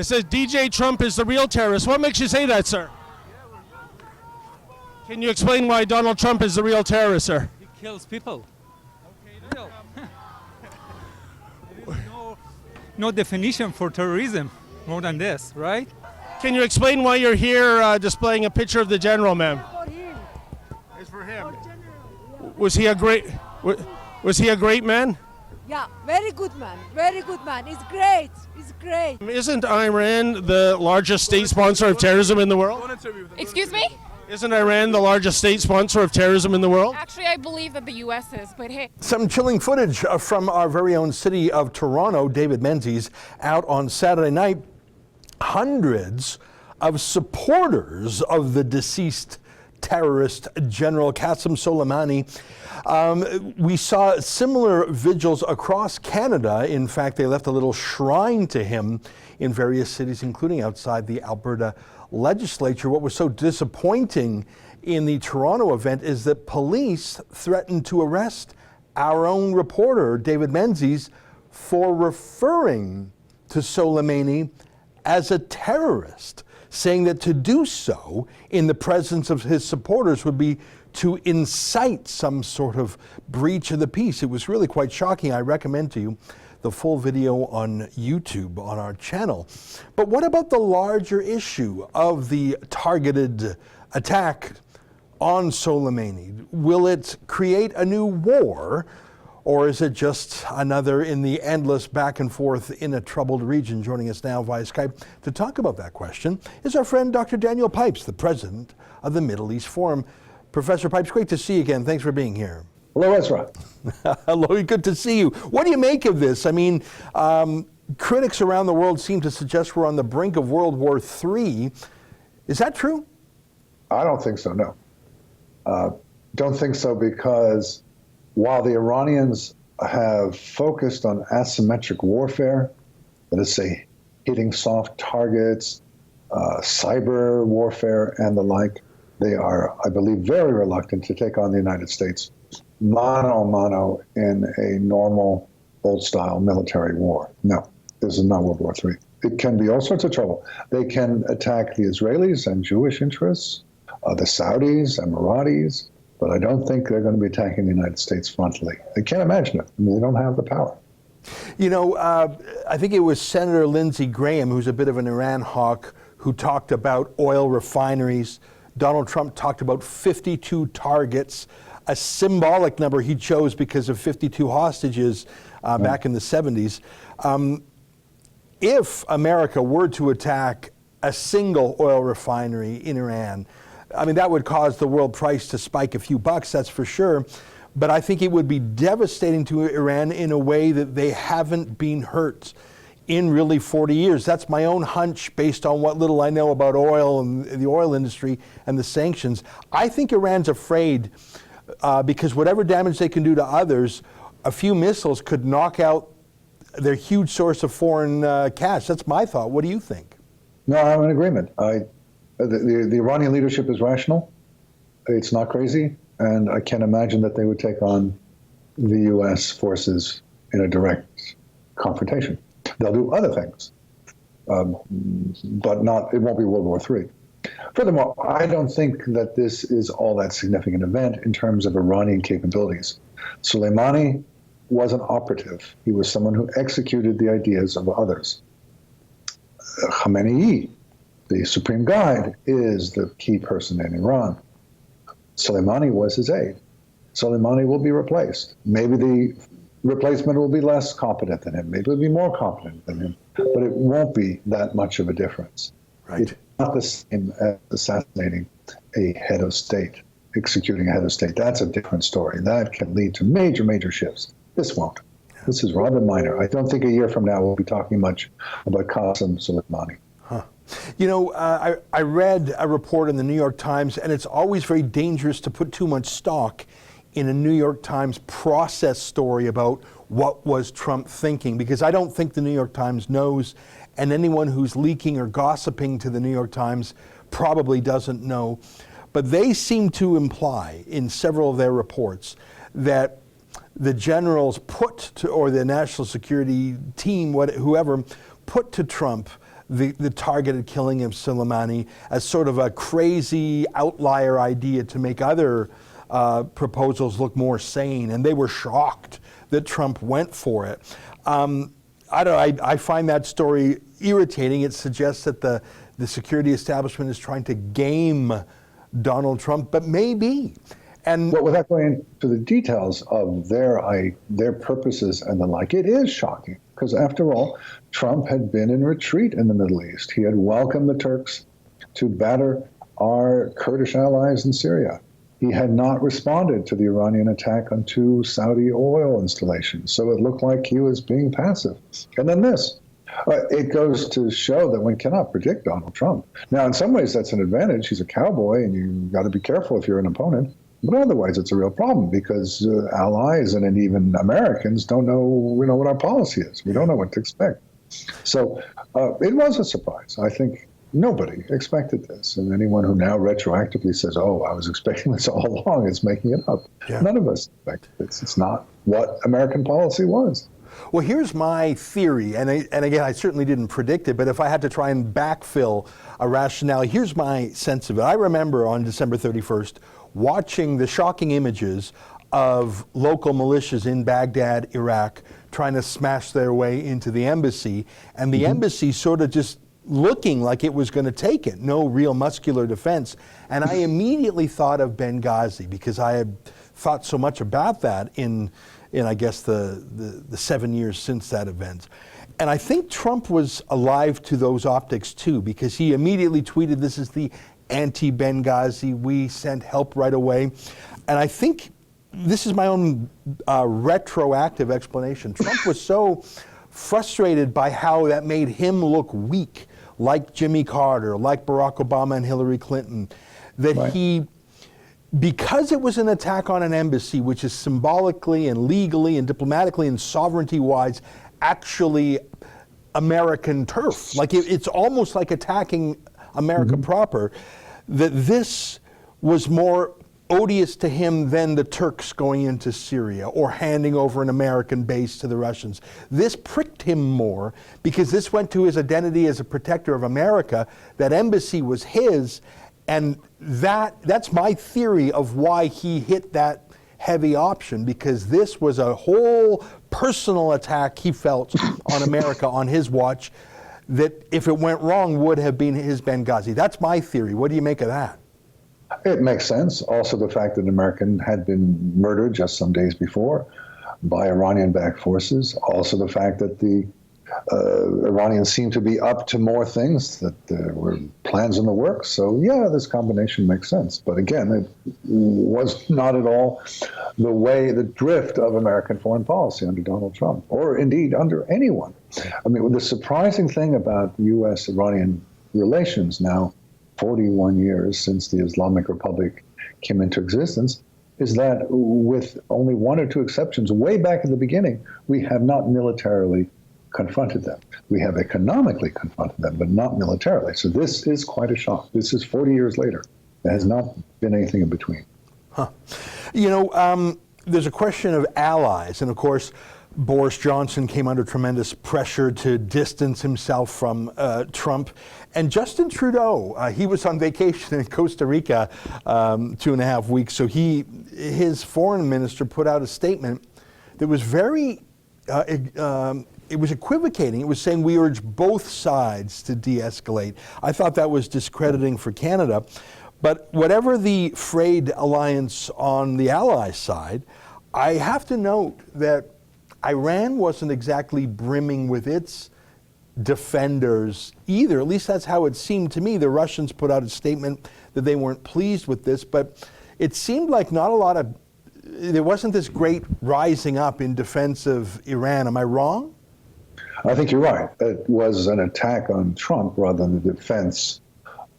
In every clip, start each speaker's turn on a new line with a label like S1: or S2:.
S1: It says DJ Trump is the real terrorist. What makes you say that, sir? Can you explain why Donald Trump is the real terrorist, sir?
S2: He kills people. Real. There is no definition for terrorism more than this, right?
S1: Can you explain why you're here displaying a picture of the general, ma'am?
S3: For him.
S1: It's for him.
S3: For general.
S1: Was he a great man?
S3: Yeah, very good man. Very good man. It's great. It's great.
S1: Isn't Iran the largest state sponsor of terrorism in the world?
S4: Excuse me?
S1: Isn't Iran the largest state sponsor of terrorism in the world?
S4: Actually, I believe that the U.S. is, but hey.
S5: Some chilling footage from our very own city of Toronto. David Menzies out on Saturday night. Hundreds of supporters of the deceased terrorist General Qasem Soleimani. We saw similar vigils across Canada. In fact, they left a little shrine to him in various cities, including outside the Alberta legislature. What was so disappointing in the Toronto event is that police threatened to arrest our own reporter, David Menzies, for referring to Soleimani as a terrorist, saying that to do so in the presence of his supporters would be to incite some sort of breach of the peace. It was really quite shocking. I recommend to you the full video on YouTube on our channel. But what about the larger issue of the targeted attack on Soleimani? Will it create a new war, or is it just another in the endless back and forth in a troubled region? Joining us now via Skype to talk about that question is our friend Dr. Daniel Pipes, the president of the Middle East Forum. Professor Pipes, great to see you again. Thanks for being here.
S6: Hello, Ezra.
S5: Hello, good to see you. What do you make of this? I mean, critics around the world seem to suggest we're on the brink of World War III. Is that true?
S6: I don't think so, no. Don't think so because while the Iranians have focused on asymmetric warfare, that is, say, hitting soft targets, cyber warfare, and the like, they are, I believe, very reluctant to take on the United States mano a mano in a normal, old-style military war. No, this is not World War III. It can be all sorts of trouble. They can attack the Israelis and Jewish interests, the Saudis, Emiratis, but I don't think they're going to be attacking the United States frontally. I can't imagine it. I mean, they don't have the power.
S5: You know, I think it was Senator Lindsey Graham, who's a bit of an Iran hawk, who talked about oil refineries. Donald Trump talked about 52 targets, a symbolic number he chose because of 52 hostages back in the 70s. If America were to attack a single oil refinery in Iran, I mean, that would cause the world price to spike a few bucks, that's for sure. But I think it would be devastating to Iran in a way that they haven't been hurt in really 40 years. That's my own hunch based on what little I know about oil and the oil industry and the sanctions. I think Iran's afraid because whatever damage they can do to others, a few missiles could knock out their huge source of foreign cash. That's my thought. What do you think?
S6: No, I'm in agreement. The Iranian leadership is rational. It's not crazy. And I can't imagine that they would take on the U.S. forces in a direct confrontation. They'll do other things, but not. It won't be World War III. Furthermore, I don't think that this is all that significant event in terms of Iranian capabilities. Soleimani was an operative. He was someone who executed the ideas of others. Khamenei, the supreme guide, is the key person in Iran. Soleimani was his aide. Soleimani will be replaced. Maybe the replacement will be less competent than him. Maybe it'll be more competent than him. But it won't be that much of a difference.
S5: Right.
S6: It's not the same as assassinating a head of state, executing a head of state. That's a different story. That can lead to major, major shifts. This won't. This is rather minor. I don't think a year from now we'll be talking much about Qasem Soleimani.
S5: Huh. You know, I read a report in the New York Times, and it's always very dangerous to put too much stock in a New York Times process story about what was Trump thinking, because I don't think the New York Times knows, and anyone who's leaking or gossiping to the New York Times probably doesn't know. But they seem to imply in several of their reports that the generals put to, or the national security team, whoever, put to Trump the targeted killing of Soleimani as sort of a crazy outlier idea to make other proposals look more sane, and they were shocked that Trump went for it. I find that story irritating. It suggests that the security establishment is trying to game Donald Trump, but maybe. And
S6: But without going into the details of their purposes and the like, it is shocking because, after all, Trump had been in retreat in the Middle East. He had welcomed the Turks to batter our Kurdish allies in Syria. He had not responded to the Iranian attack on 2 Saudi oil installations, so it looked like he was being passive. And then this. It goes to show that one cannot predict Donald Trump. Now, in some ways, that's an advantage. He's a cowboy, and you've got to be careful if you're an opponent. But otherwise, it's a real problem because allies and even Americans don't know, what our policy is. We don't know what to expect. So it was a surprise. I think nobody expected this. And anyone who now retroactively says, oh, I was expecting this all along, is making it up. Yeah. None of us expected this. It's not what American policy was.
S5: Well, here's my theory, and again, I certainly didn't predict it, but if I had to try and backfill a rationale, here's my sense of it. I remember on December 31st watching the shocking images of local militias in Baghdad, Iraq, trying to smash their way into the embassy, and the embassy sort of just looking like it was going to take it, no real muscular defense. And I immediately thought of Benghazi because I had thought so much about that in I guess the 7 years since that event. And I think Trump was alive to those optics too, because he immediately tweeted, this is the anti-Benghazi, we sent help right away. And I think this is my own retroactive explanation. Trump was so frustrated by how that made him look weak, like Jimmy Carter, like Barack Obama and Hillary Clinton, that he, because it was an attack on an embassy, which is symbolically and legally and diplomatically and sovereignty-wise actually American turf, like it's almost like attacking America proper, that this was more odious to him than the Turks going into Syria or handing over an American base to the Russians. This pricked him more because this went to his identity as a protector of America. That embassy was his, and that's my theory of why he hit that heavy option, because this was a whole personal attack he felt on America on his watch that, if it went wrong, would have been his Benghazi. That's my theory. What do you make of that?
S6: It makes sense. Also, the fact that an American had been murdered just some days before by Iranian-backed forces. Also, the fact that the Iranians seem to be up to more things, that there were plans in the works. So, yeah, this combination makes sense. But again, it was not at all the drift of American foreign policy under Donald Trump, or indeed under anyone. I mean, the surprising thing about U.S.-Iranian relations now, 41 years since the Islamic Republic came into existence, is that with only 1 or 2 exceptions, way back at the beginning, we have not militarily confronted them. We have economically confronted them, but not militarily. So this is quite a shock. This is 40 years later. There has not been anything in between.
S5: Huh. You know, there's a question of allies, and of course, Boris Johnson came under tremendous pressure to distance himself from Trump. And Justin Trudeau, he was on vacation in Costa Rica 2.5 weeks. So his foreign minister put out a statement that was very, it was equivocating. It was saying we urge both sides to de-escalate. I thought that was discrediting for Canada. But whatever the frayed alliance on the ally side, I have to note that Iran wasn't exactly brimming with its defenders either. At least that's how it seemed to me. The Russians put out a statement that they weren't pleased with this, but it seemed like there wasn't this great rising up in defense of Iran. Am I wrong?
S6: I think you're right. It was an attack on Trump rather than the defense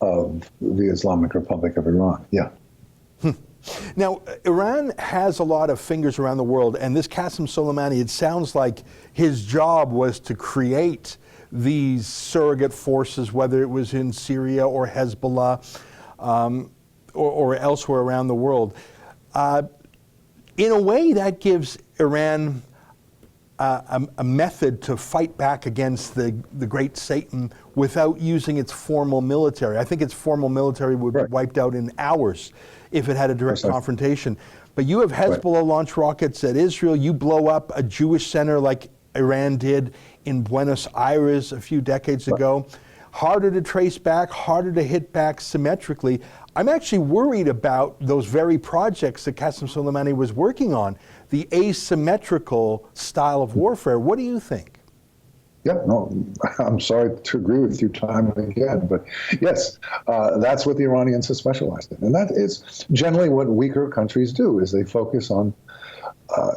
S6: of the Islamic Republic of Iran. Yeah.
S5: Now, Iran has a lot of fingers around the world, and this Qasem Soleimani, it sounds like his job was to create these surrogate forces, whether it was in Syria or Hezbollah or elsewhere around the world. In a way, that gives Iran a method to fight back against the great Satan without using its formal military. I think its formal military would be wiped out in hours if it had a direct confrontation. But you have Hezbollah launch rockets at Israel. You blow up a Jewish center like Iran did in Buenos Aires a few decades ago. Harder to trace back, harder to hit back symmetrically. I'm actually worried about those very projects that Qasem Soleimani was working on, the asymmetrical style of warfare. What do you think?
S6: Yeah, no, I'm sorry to agree with you time and again, but yes, that's what the Iranians have specialized in. And that is generally what weaker countries do, is they focus on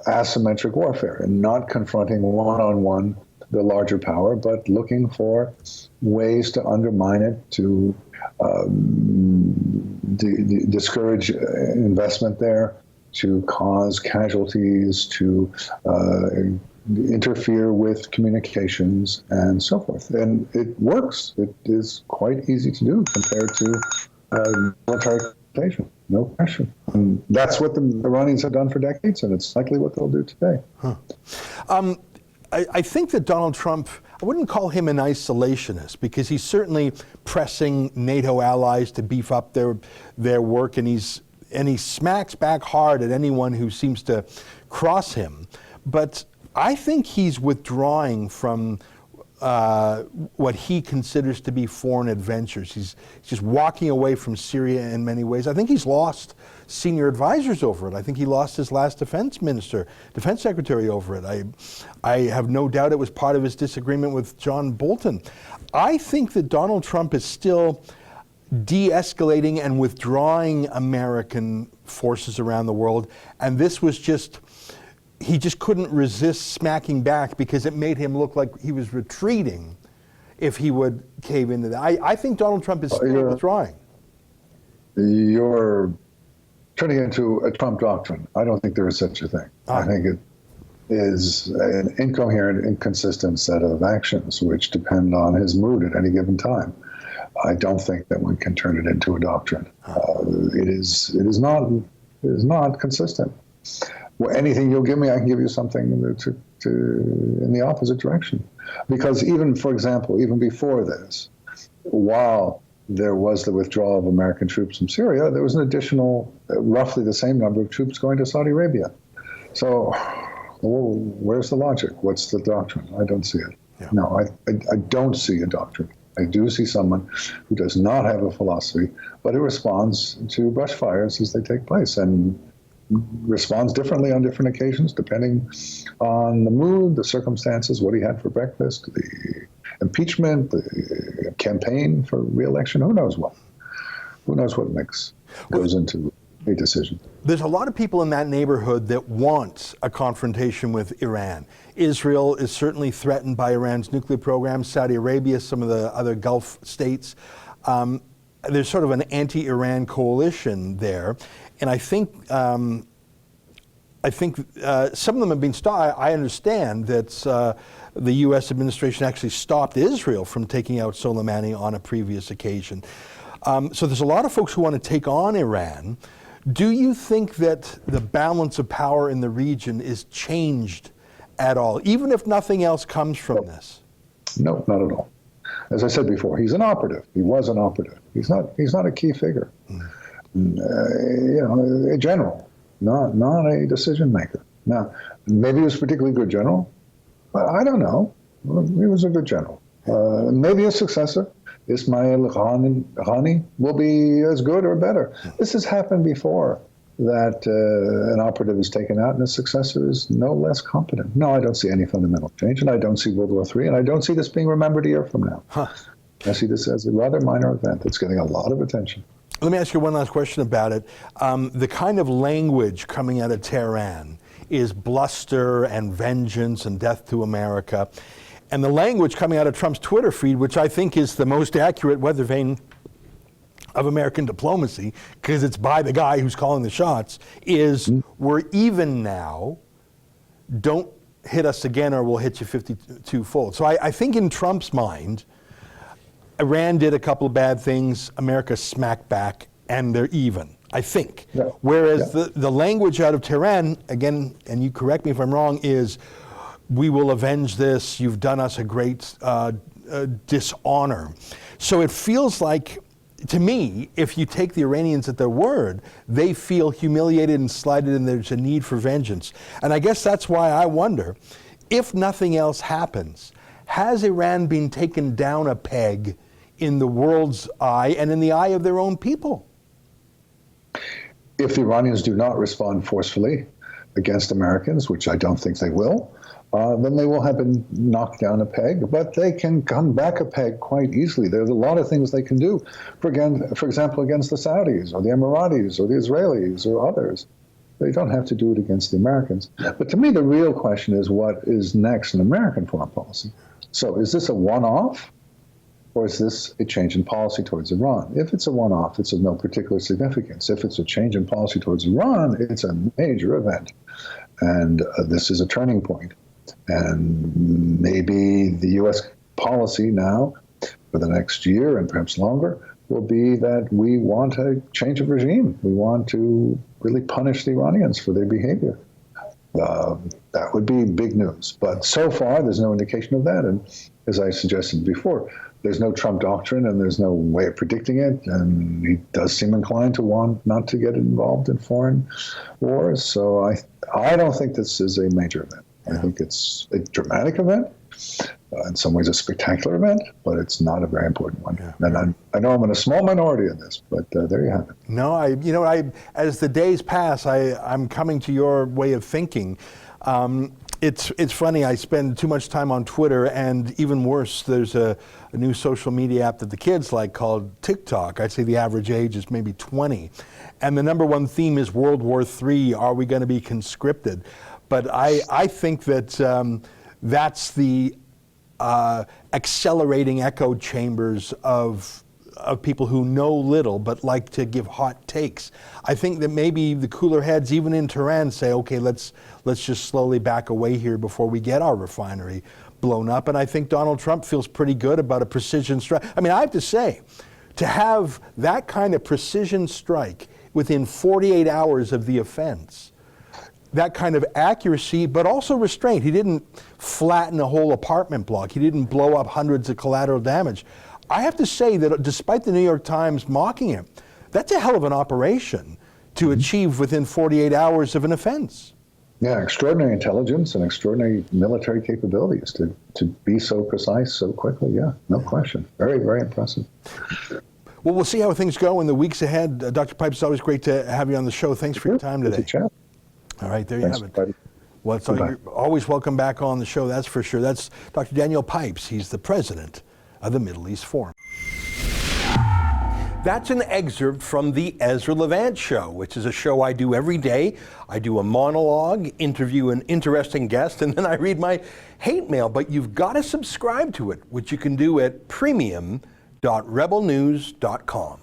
S6: asymmetric warfare and not confronting one-on-one the larger power, but looking for ways to undermine it, to discourage investment there, to cause casualties, to interfere with communications, and so forth. And it works. It is quite easy to do compared to military confrontation, no question. And that's what the Iranians have done for decades, and it's likely what they'll do today.
S5: I think that Donald Trump, I wouldn't call him an isolationist, because he's certainly pressing NATO allies to beef up their work, and he smacks back hard at anyone who seems to cross him. But I think he's withdrawing from what he considers to be foreign adventures. He's just walking away from Syria in many ways. I think he's lost senior advisors over it. I think he lost his last defense secretary over it. I have no doubt it was part of his disagreement with John Bolton. I think that Donald Trump is still de-escalating and withdrawing American forces around the world, and this was he just couldn't resist smacking back, because it made him look like he was retreating if he would cave into that. I think Donald Trump is still withdrawing.
S6: You're turning into a Trump doctrine. I don't think there is such a thing. I think it is an incoherent, inconsistent set of actions which depend on his mood at any given time. I don't think that one can turn it into a doctrine. It is not consistent. Well, anything you'll give me, I can give you something in the opposite direction. Because even, for example, even before this, while there was the withdrawal of American troops from Syria, there was an additional, roughly the same number of troops going to Saudi Arabia. So, where's the logic? What's the doctrine? I don't see it. Yeah. No, I don't see a doctrine. I do see someone who does not have a philosophy, but who responds to brush fires as they take place, and responds differently on different occasions, depending on the mood, the circumstances, what he had for breakfast, the impeachment, the campaign for re-election. Who knows what? Who knows what goes into a decision?
S5: There's a lot of people in that neighborhood that want a confrontation with Iran. Israel is certainly threatened by Iran's nuclear program, Saudi Arabia, some of the other Gulf states. There's sort of an anti-Iran coalition there. And I think some of them have been stopped. I understand that the U.S. administration actually stopped Israel from taking out Soleimani on a previous occasion. So there's a lot of folks who want to take on Iran. Do you think that the balance of power in the region is changed at all, even if nothing else comes from this?
S6: No, not at all. As I said before, he's an operative. He was an operative. He's not a key figure. A general, not a decision maker. Now, maybe he was a particularly good general, but I don't know. He was a good general. Maybe a successor, Ismail Ghani, will be as good or better. This has happened before, that an operative is taken out and a successor is no less competent. No, I don't see any fundamental change, and I don't see World War III, and I don't see this being remembered a year from now. I see this as a rather minor event that's getting a lot of attention.
S5: Let me ask you one last question about it. The kind of language coming out of Tehran is bluster and vengeance and death to America. And the language coming out of Trump's Twitter feed, which I think is the most accurate weather vane of American diplomacy, because it's by the guy who's calling the shots, is we're even now, don't hit us again or we'll hit you 52-fold. So I think in Trump's mind, Iran did a couple of bad things, America smacked back, and they're even, I think. Yeah. Whereas the language out of Tehran, again, and you correct me if I'm wrong, is we will avenge this, you've done us a great dishonor. So it feels like, to me, if you take the Iranians at their word, they feel humiliated and slighted and there's a need for vengeance. And I guess that's why I wonder, if nothing else happens, has Iran been taken down a peg in the world's eye and in the eye of their own people?
S6: If the Iranians do not respond forcefully against Americans, which I don't think they will, then they will have been knocked down a peg, but they can come back a peg quite easily. There's a lot of things they can do, for example, against the Saudis or the Emiratis or the Israelis or others. They don't have to do it against the Americans. But to me, the real question is what is next in American foreign policy? So is this a one-off, or is this a change in policy towards Iran? If it's a one-off, it's of no particular significance. If it's a change in policy towards Iran, it's a major event. And this is a turning point. And maybe the U.S. policy now, for the next year and perhaps longer, will be that we want a change of regime. We want to really punish the Iranians for their behavior. That would be big news. But so far, there's no indication of that. And as I suggested before, there's no Trump doctrine and there's no way of predicting it. And he does seem inclined to want not to get involved in foreign wars. So I don't think this is a major event. I think it's a dramatic event, in some ways a spectacular event, but it's not a very important one. Yeah. And I know I'm in a small minority in this, but there you have it.
S5: No, as the days pass, I'm coming to your way of thinking. It's funny, I spend too much time on Twitter, and even worse, there's a new social media app that the kids like called TikTok. I'd say the average age is maybe 20. And the number one theme is World War III, are we going to be conscripted? But I think that that's the accelerating echo chambers of people who know little but like to give hot takes. I think that maybe the cooler heads, even in Tehran, say, okay, let's just slowly back away here before we get our refinery blown up. And I think Donald Trump feels pretty good about a precision strike. I mean, I have to say, to have that kind of precision strike within 48 hours of the offense, that kind of accuracy, but also restraint. He didn't flatten a whole apartment block. He didn't blow up hundreds of collateral damage. I have to say that despite the New York Times mocking him, that's a hell of an operation to achieve within 48 hours of an offense.
S6: Yeah, extraordinary intelligence and extraordinary military capabilities to be so precise so quickly. Yeah, no question. Very, very impressive.
S5: Well, we'll see how things go in the weeks ahead. Dr. Pipes, it's always great to have you on the show. Thanks for your time today.
S6: Good to chat.
S5: All right, there you have it. Well, so you're always welcome back on the show, that's for sure. That's Dr. Daniel Pipes. He's the president of the Middle East Forum. That's an excerpt from the Ezra Levant Show, which is a show I do every day. I do a monologue, interview an interesting guest, and then I read my hate mail. But you've got to subscribe to it, which you can do at premium.rebelnews.com.